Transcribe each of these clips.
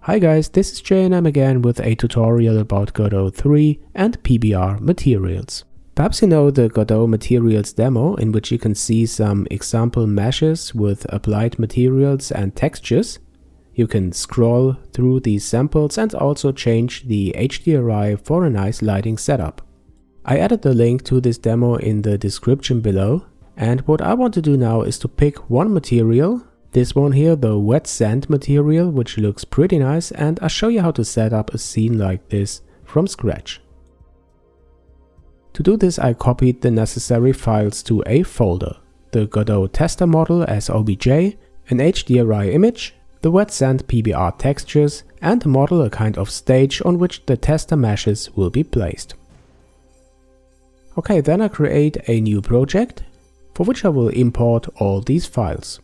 Hi guys, this is Jay and I'm again with a tutorial about Godot 3 and PBR materials. Perhaps you know the Godot materials demo, in which you can see some example meshes with applied materials and textures. You can scroll through these samples and also change the HDRI for a nice lighting setup. I added the link to this demo in the description below, and what I want to do now is to pick one material. This one here, the wet sand material, which looks pretty nice, and I'll show you how to set up a scene like this from scratch. To do this, I copied the necessary files to a folder: the Godot tester model as OBJ, an HDRI image, the wet sand PBR textures, and model, a kind of stage on which the tester meshes will be placed. Okay, then I create a new project, for which I will import all these files.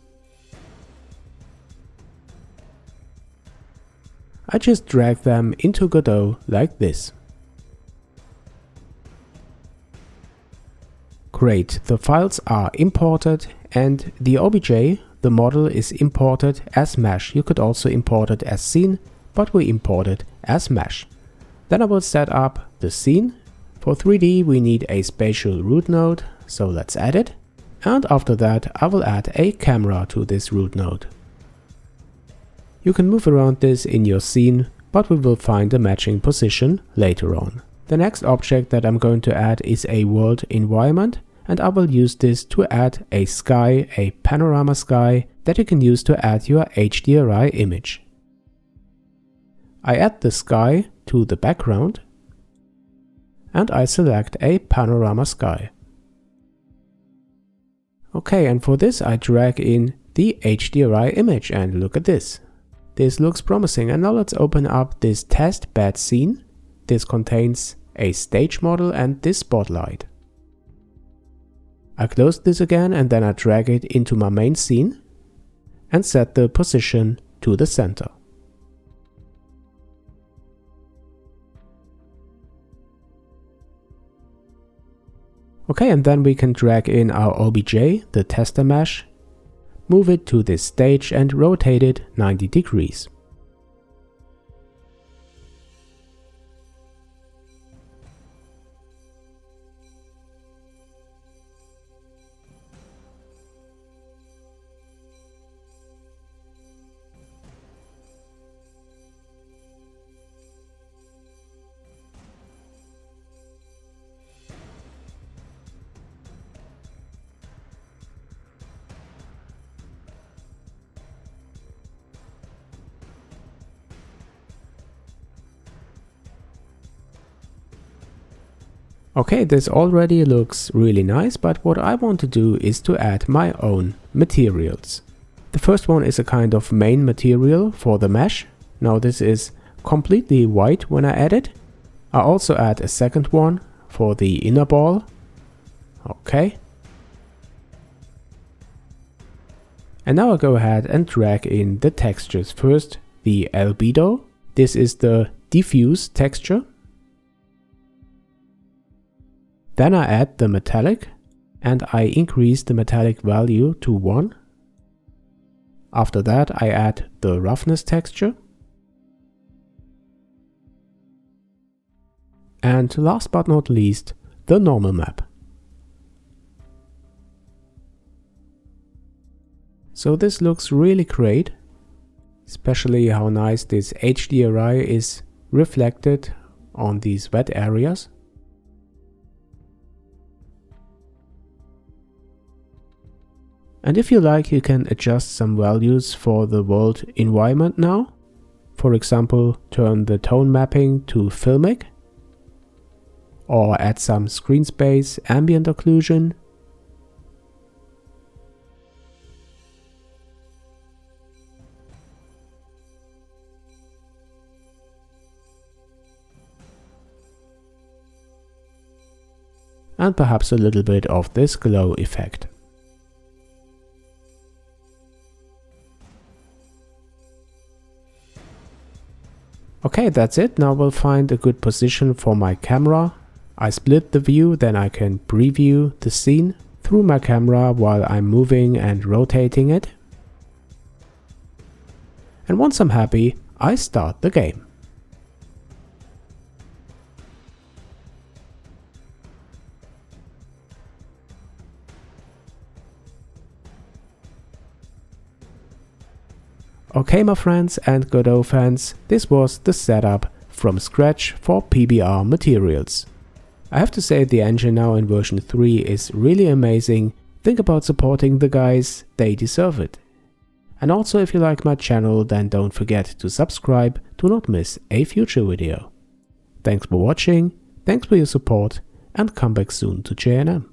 I just drag them into Godot like this. Great, the files are imported and the OBJ, the model, is imported as mesh. You could also import it as scene, but we import it as mesh. Then I will set up the scene. For 3D we need a spatial root node, so let's add it. And after that I will add a camera to this root node. You can move around this in your scene, but we will find a matching position later on. The next object that I'm going to add is a world environment, and I will use this to add a sky, a panorama sky, that you can use to add your HDRI image. I add the sky to the background, and I select a panorama sky. Okay, and for this I drag in the HDRI image, and look at this. This looks promising, and now let's open up this test bed scene. This contains a stage model and this spotlight. I close this again and then I drag it into my main scene and set the position to the center. Okay, and then we can drag in our OBJ, the tester mesh, move it to this stage and rotate it 90 degrees. Okay, this already looks really nice, but what I want to do is to add my own materials. The first one is a kind of main material for the mesh. Now this is completely white when I add it. I also add a second one for the inner ball. Okay. And now I go ahead and drag in the textures. First, the albedo. This is the diffuse texture. Then I add the metallic, and I increase the metallic value to 1. After that I add the roughness texture. And last but not least, the normal map. So this looks really great, especially how nice this HDRI is reflected on these wet areas. And if you like, you can adjust some values for the world environment now. For example, turn the tone mapping to filmic, or add some screen space, ambient occlusion. And perhaps a little bit of this glow effect. Okay, that's it. Now we'll find a good position for my camera. I split the view, then I can preview the scene through my camera while I'm moving and rotating it. And once I'm happy, I start the game. Okay, my friends and Godot fans, this was the setup from scratch for PBR materials. I have to say the engine now in version 3 is really amazing. Think about supporting the guys, they deserve it. And also, if you like my channel, then don't forget to subscribe to not miss a future video. Thanks for watching, thanks for your support, and come back soon to JNM.